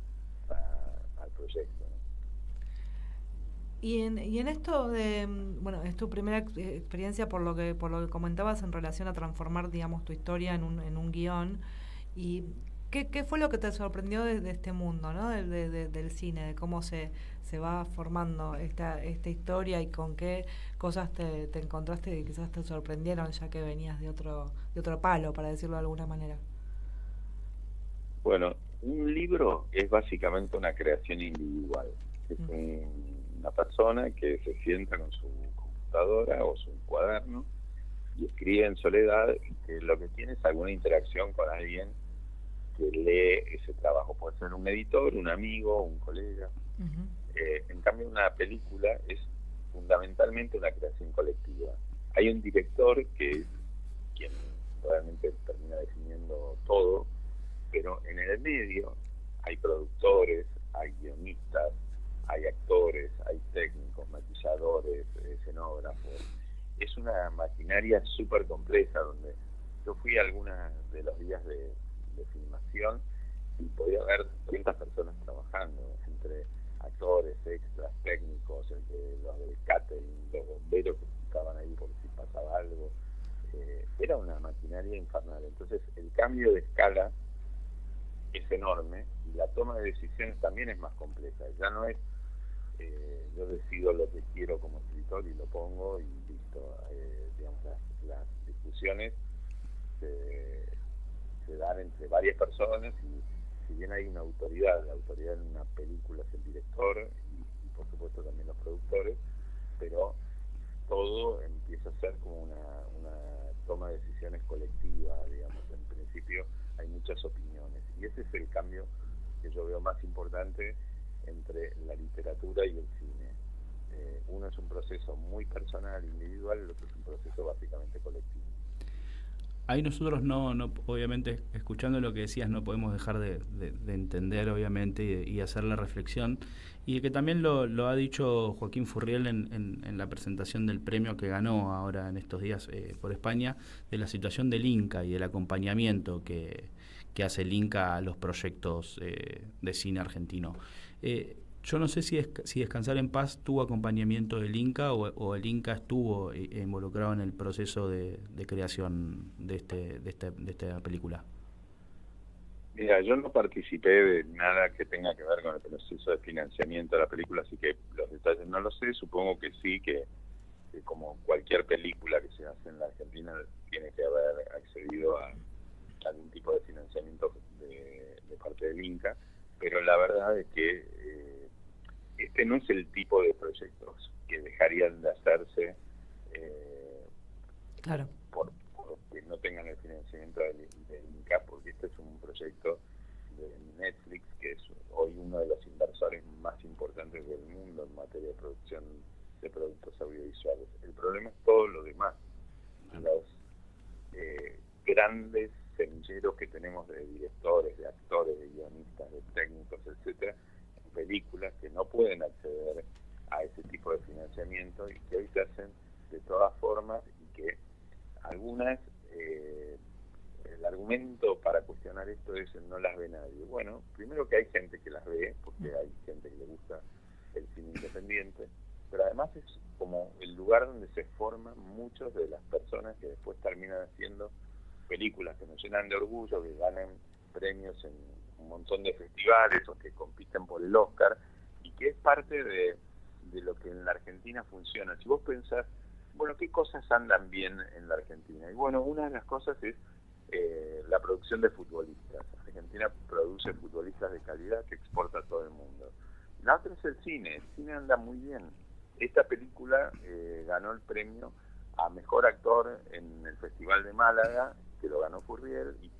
Speaker 18: al proyecto, ¿no?
Speaker 14: Y en esto de, bueno, es tu primera experiencia por lo que comentabas en relación a transformar, digamos, tu historia en un guión. ¿Y qué fue lo que te sorprendió de este mundo, ¿no? Del cine, de cómo se va formando esta historia y con qué cosas te encontraste que quizás te sorprendieron, ya que venías de otro palo, para decirlo de alguna manera?
Speaker 18: Bueno, un libro es básicamente una creación individual. Es una persona que se sienta con su computadora o su cuaderno y escribe en soledad, y que lo que tiene es alguna interacción con alguien que lee ese trabajo. Puede ser un editor, un amigo, un colega. En cambio, una película es fundamentalmente una creación colectiva. Hay un director que es quien realmente termina definiendo todo, pero en el medio hay productores, hay guionistas, hay actores, hay técnicos, maquilladores, escenógrafos. Es una maquinaria súper compleja, donde yo fui a algunos de los días de filmación y podía ver 30 personas trabajando, entre actores, extras, técnicos, los del catering, los bomberos que estaban ahí por si pasaba algo. Era una maquinaria infernal. Entonces el cambio de escala es enorme y la toma de decisiones también es más compleja. Ya no es yo decido lo que quiero como escritor y lo pongo y listo. Digamos, las discusiones se dan entre varias personas, y si bien hay una autoridad, la autoridad en una película es el director y por supuesto también los productores, pero todo empieza a ser como una toma de decisiones colectiva, digamos. En principio hay muchas opiniones, y ese es el cambio que yo veo más importante entre la literatura y el cine. Uno es un proceso muy personal, individual, el otro es un proceso básicamente colectivo.
Speaker 16: Ahí nosotros no obviamente, escuchando lo que decías, no podemos dejar de entender, obviamente, y hacer la reflexión, y que también lo ha dicho Joaquín Furriel en la presentación del premio que ganó ahora en estos días por España, de la situación del Inca y el acompañamiento que hace el Inca a los proyectos de cine argentino. Yo no sé si Descansar en Paz tuvo acompañamiento del Inca o el Inca estuvo involucrado en el proceso de creación de esta película.
Speaker 18: Mira, yo no participé de nada que tenga que ver con el proceso de financiamiento de la película, así que los detalles no los sé. Supongo que sí, que como cualquier película que se hace en la Argentina tiene que haber accedido a algún tipo de financiamiento de parte del Inca, pero la verdad es que este no es el tipo de proyectos que dejarían de hacerse
Speaker 14: claro,
Speaker 18: porque no tengan el financiamiento del Inca, porque este es un proyecto de Netflix, que es hoy uno de los inversores más importantes del mundo en materia de producción de productos audiovisuales. El problema es todo lo demás, los grandes semilleros que tenemos de directores, de actores, de guionistas, de técnicos, etcétera, en películas que no pueden acceder a ese tipo de financiamiento y que hoy se hacen de todas formas, y que algunas el argumento para cuestionar esto es no las ve nadie. Bueno, primero que hay gente que las ve, porque hay gente que le gusta el cine independiente, pero además es como el lugar donde se forman muchas de las personas que después terminan haciendo películas que nos llenan de orgullo, que ganan premios en un montón de festivales o que compiten por el Oscar, y que es parte de lo que en la Argentina funciona. Si vos pensás, bueno, ¿qué cosas andan bien en la Argentina? Y bueno, una de las cosas es la producción de futbolistas. Argentina produce futbolistas de calidad que exporta a todo el mundo. La otra es el cine anda muy bien. Esta película ganó el premio a Mejor Actor en el Festival de Málaga, que lo ganó Furriel, y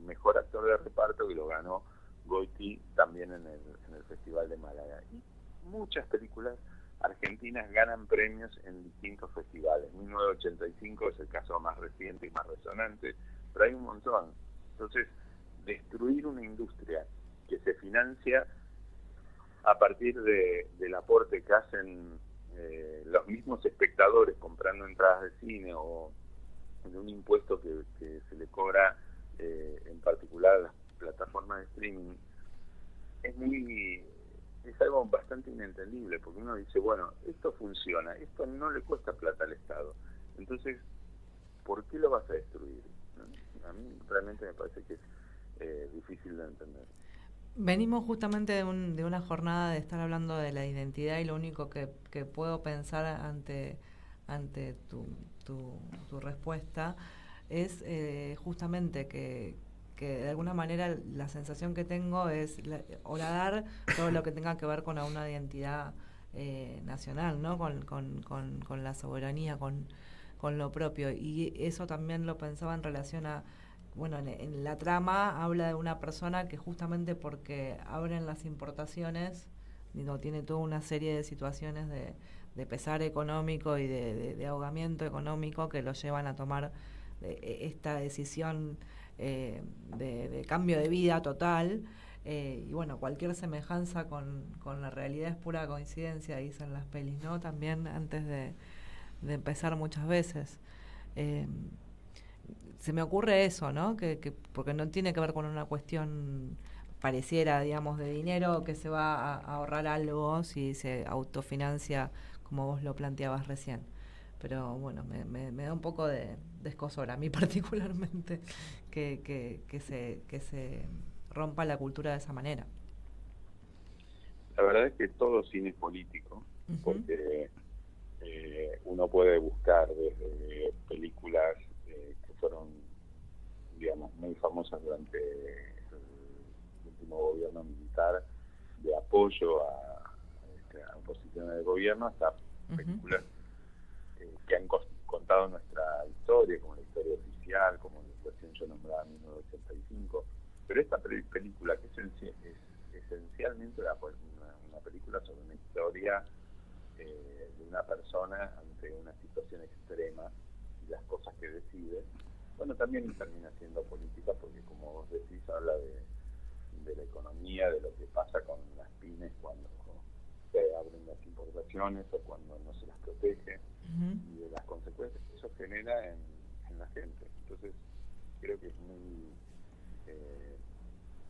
Speaker 18: Mejor Actor de Reparto, que lo ganó Goiti también en el Festival de Málaga. Y muchas películas argentinas ganan premios en distintos festivales. 1985 es el caso más reciente y más resonante, pero hay un montón. Entonces, destruir una industria que se financia a partir del aporte que hacen los mismos espectadores comprando entradas de cine o de un impuesto que se le cobra en particular a las plataformas de streaming, es algo bastante inentendible, porque uno dice, bueno, esto funciona, esto no le cuesta plata al Estado, entonces, ¿por qué lo vas a destruir? ¿No? A mí realmente me parece que es difícil de entender.
Speaker 14: Venimos justamente de una jornada de estar hablando de la identidad, y lo único que puedo pensar ante tu respuesta es justamente que de alguna manera la sensación que tengo es horadar todo lo que tenga que ver con una identidad nacional, ¿no? Con la soberanía, con lo propio. Y eso también lo pensaba en relación a, bueno, en la trama habla de una persona que justamente porque abren las importaciones, digo, tiene toda una serie de situaciones de pesar económico y de ahogamiento económico que lo llevan a tomar esta decisión de cambio de vida total, y bueno, cualquier semejanza con la realidad es pura coincidencia, dicen las pelis, ¿no? También antes de empezar muchas veces. Se me ocurre eso, ¿no? Que porque no tiene que ver con una cuestión pareciera, digamos, de dinero, que se va a ahorrar algo si se autofinancia, como vos lo planteabas recién. Pero bueno, me da un poco de escozor a mí particularmente que se rompa la cultura de esa manera.
Speaker 18: La verdad es que todo cine es político, porque uno puede buscar desde películas que fueron, digamos, muy famosas durante el último gobierno militar, de apoyo a oposiciones de gobierno, hasta películas que han contado nuestra historia, como la historia oficial, como la cuestión yo nombraba en 1985, pero esta película, que es esencialmente una película sobre una historia de una persona ante una situación extrema y las cosas que decide, bueno, también termina siendo política, porque como vos decís, habla de la economía, de lo que pasa con las pymes cuando se abren las importaciones o cuando no se las protege, y de las consecuencias que eso genera en la gente. Entonces creo que es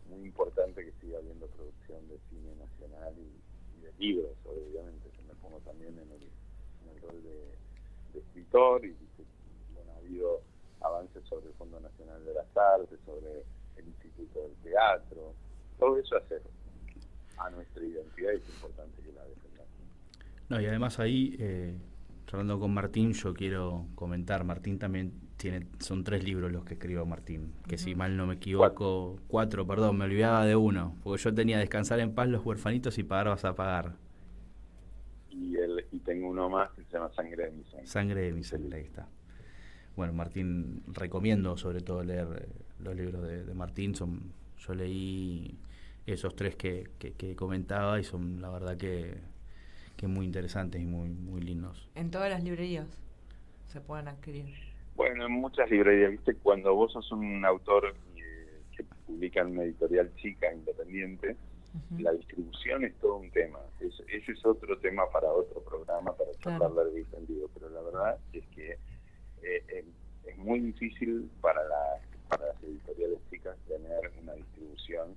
Speaker 18: muy importante que siga habiendo producción de cine nacional y de libros, obviamente. Yo me pongo también en el rol de escritor, y bueno, ha habido avances sobre el Fondo Nacional de las Artes, sobre el Instituto del Teatro, todo eso hace a nuestra identidad, y es importante que la defendamos.
Speaker 16: No, y además ahí, hablando con Martín, yo quiero comentar, Martín también son 3 libros los que escribió Martín, que si mal no me equivoco, 4, perdón, me olvidaba de uno, porque yo tenía Descansar en paz, Los huerfanitos y Pagar vas a pagar.
Speaker 18: Y tengo uno más que se llama Sangre de mi sangre.
Speaker 16: Sangre de mi sangre, ahí está. Bueno, Martín, recomiendo sobre todo leer los libros de Martín. Yo leí esos 3 que comentaba, y son la verdad que muy interesantes y muy lindos.
Speaker 14: En todas las librerías se pueden adquirir.
Speaker 18: Bueno, en muchas librerías, viste, cuando vos sos un autor que publica en una editorial chica, independiente, la distribución es todo un tema. Ese es otro tema para otro programa, para tratar de distendido, pero la verdad es que es muy difícil para las editoriales chicas tener una distribución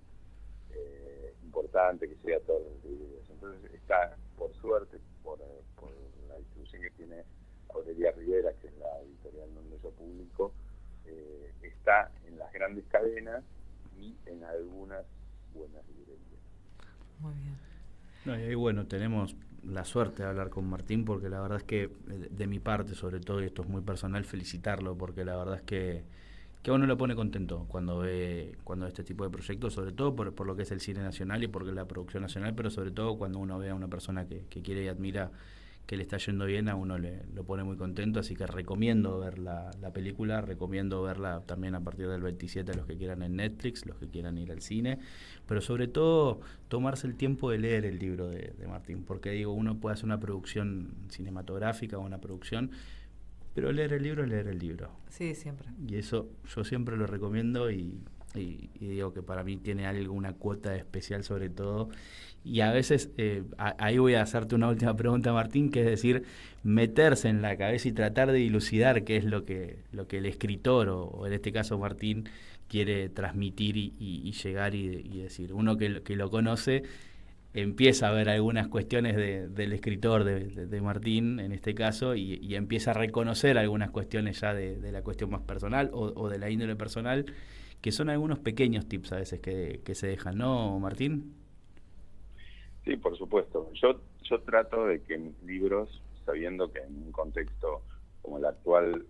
Speaker 18: importante que sea todas las librerías. Entonces está, por suerte, por la distribución que tiene Aurelia Rivera, que es la editorial donde yo publico, está en las grandes cadenas y en algunas buenas librerías.
Speaker 14: Muy bien.
Speaker 16: No, y ahí bueno, tenemos la suerte de hablar con Martín, porque la verdad es que de mi parte, sobre todo, y esto es muy personal, felicitarlo, porque la verdad es que a uno lo pone contento cuando ve este tipo de proyectos, sobre todo por lo que es el cine nacional y porque es la producción nacional, pero sobre todo cuando uno ve a una persona que quiere y admira, que le está yendo bien, a uno lo pone muy contento, así que recomiendo ver la película, recomiendo verla también a partir del 27 a los que quieran en Netflix, los que quieran ir al cine, pero sobre todo tomarse el tiempo de leer el libro de Martín, porque digo, uno puede hacer una producción cinematográfica o una producción, pero leer el libro es leer el libro.
Speaker 14: Sí, siempre.
Speaker 16: Y eso yo siempre lo recomiendo y digo que para mí tiene alguna cuota especial sobre todo. Y a veces, ahí voy a hacerte una última pregunta, Martín, que es decir, meterse en la cabeza y tratar de dilucidar qué es lo que el escritor, o en este caso Martín, quiere transmitir y llegar y decir. Uno que lo conoce empieza a ver algunas cuestiones del escritor, de Martín, en este caso, y empieza a reconocer algunas cuestiones ya de la cuestión más personal o de la índole personal, que son algunos pequeños tips a veces que se dejan, ¿no, Martín?
Speaker 18: Sí, por supuesto. Yo trato de que mis libros, sabiendo que en un contexto como el actual,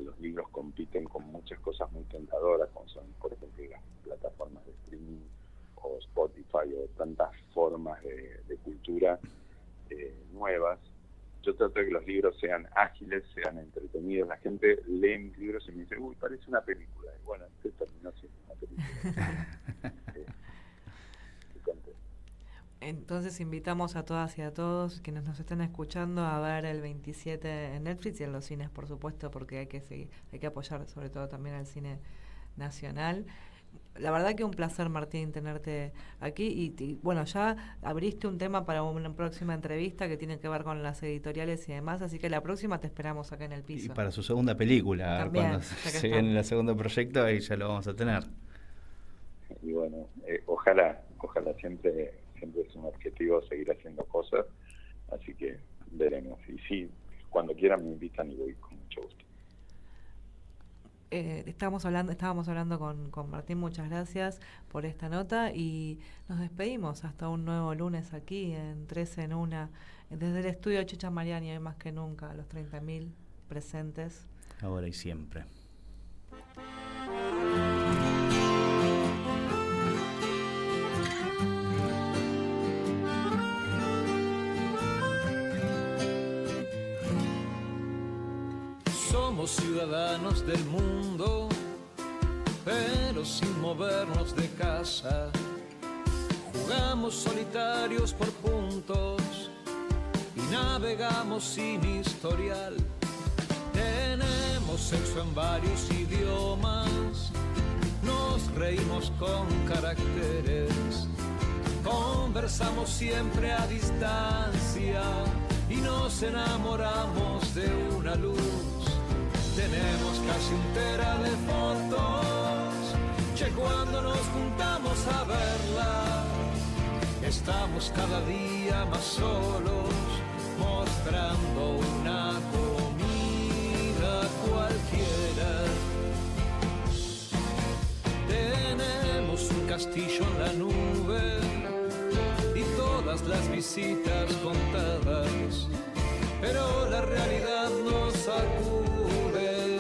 Speaker 18: los libros compiten con muchas cosas muy tentadoras, como son, por ejemplo, las plataformas de streaming o Spotify o tantas formas de cultura nuevas. Yo trato de que los libros sean ágiles, sean entretenidos. La gente lee mis libros y me dice, uy, parece una película. Y bueno, este terminó siendo una película.
Speaker 14: Entonces invitamos a todas y a todos quienes nos estén escuchando a ver el 27 en Netflix y en los cines, por supuesto, porque hay que apoyar sobre todo también al cine nacional. La verdad que un placer, Martín, tenerte aquí y bueno, ya abriste un tema para una próxima entrevista que tiene que ver con las editoriales y demás, así que la próxima te esperamos acá en el piso.
Speaker 16: Y para su segunda película,
Speaker 14: también,
Speaker 16: cuando se viene el segundo proyecto, ahí ya lo vamos a tener.
Speaker 18: Y bueno, ojalá siempre es un objetivo seguir haciendo cosas, así que veremos. Y sí, cuando quieran me invitan y voy con mucho gusto.
Speaker 14: Estábamos hablando con Martín, muchas gracias por esta nota y nos despedimos hasta un nuevo lunes aquí en 13 en 1, desde el estudio Chicha Mariani, hoy más que nunca, los 30.000 presentes.
Speaker 16: Ahora y siempre.
Speaker 12: Somos ciudadanos del mundo, pero sin movernos de casa. Jugamos solitarios por puntos y navegamos sin historial. Tenemos sexo en varios idiomas, nos reímos con caracteres, conversamos siempre a distancia y nos enamoramos de una luz. Tenemos casi un tera de fotos, che, cuando nos juntamos a verla, estamos cada día más solos, mostrando una comida cualquiera. Tenemos un castillo en la nube y todas las visitas contadas, pero la realidad nos sacude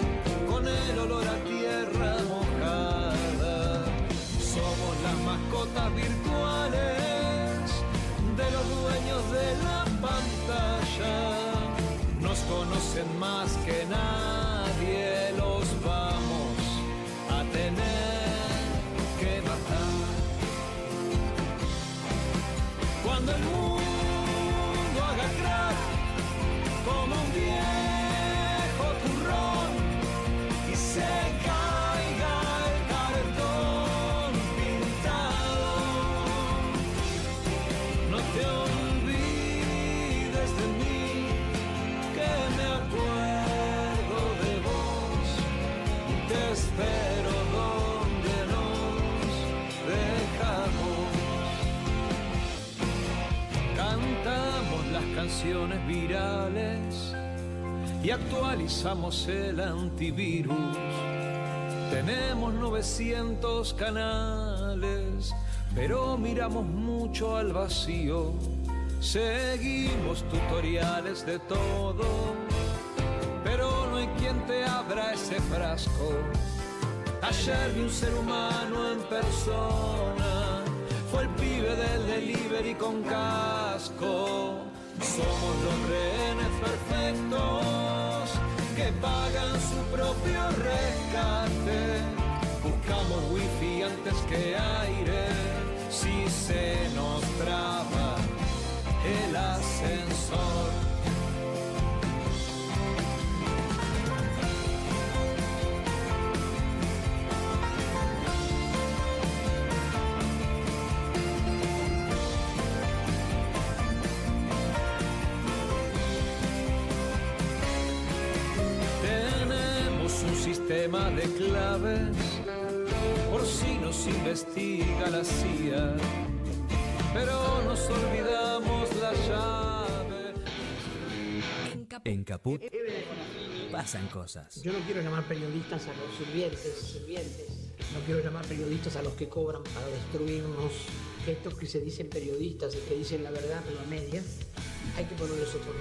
Speaker 12: con el olor a tierra mojada. Somos las mascotas virtuales de los dueños de la pantalla. Nos conocen más que nadie, los vamos a tener que matar. Cuando el mundo haga crack como un viejo turrón y se caiga el cartón pintado, no te olvides de mí, que me acuerdo de vos y te espero donde nos dejamos. Cantamos las canciones virales y actualizamos el antivirus. Tenemos 900 canales, pero miramos mucho al vacío. Seguimos tutoriales de todo, pero no hay quien te abra ese frasco. Ayer vi un ser humano en persona, fue el pibe del delivery con casco. Somos los rehenes perfectos que pagan su propio rescate. Buscamos wifi antes que aire si se nos traba el ascensor. Sistema de claves, por si nos investiga la CIA, pero nos olvidamos la llave.
Speaker 8: En Caput pasan cosas.
Speaker 3: Yo no quiero llamar periodistas a los sirvientes. No quiero llamar periodistas a los que cobran para destruirnos. Estos que se dicen periodistas y que dicen la verdad pero a medias, hay que ponerles otro nombre.